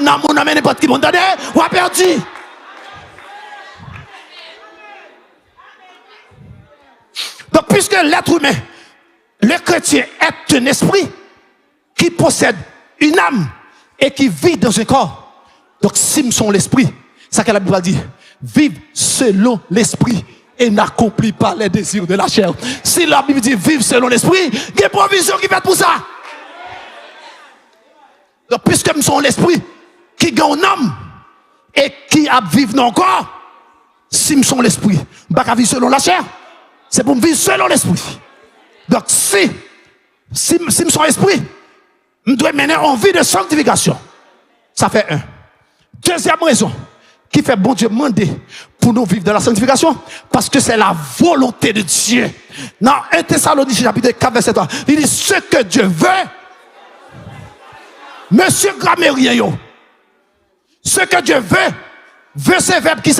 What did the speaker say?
Dans mon âme, n'importe qui, mon donné, ou a perdu. Donc, puisque l'être humain, le chrétien est un esprit qui possède une âme et qui vit dans un corps. Donc, si nous sommes l'esprit, c'est ce que la Bible dit. Vive selon l'esprit et n'accomplit pas les désirs de la chair. Si la Bible dit vive selon l'esprit, il y a une provision qui fait pour ça. Donc, puisque nous sommes l'esprit qui gagne un âme et qui a vivre dans le corps, si nous sommes l'esprit, nous ne pouvons pas vivre selon la chair. C'est pour vivre selon l'esprit. Donc, si nous sommes l'esprit, nous devons mener en vie de sanctification. Ça fait un. Deuxième raison qui fait bon Dieu demander pour nous vivre dans la sanctification, parce que c'est la volonté de Dieu. Dans 1 Thessaloniciens chapitre 4 verset 3, il dit ce que Dieu veut. Monsieur Grammairien, ce que Dieu veut, c'est verbe qui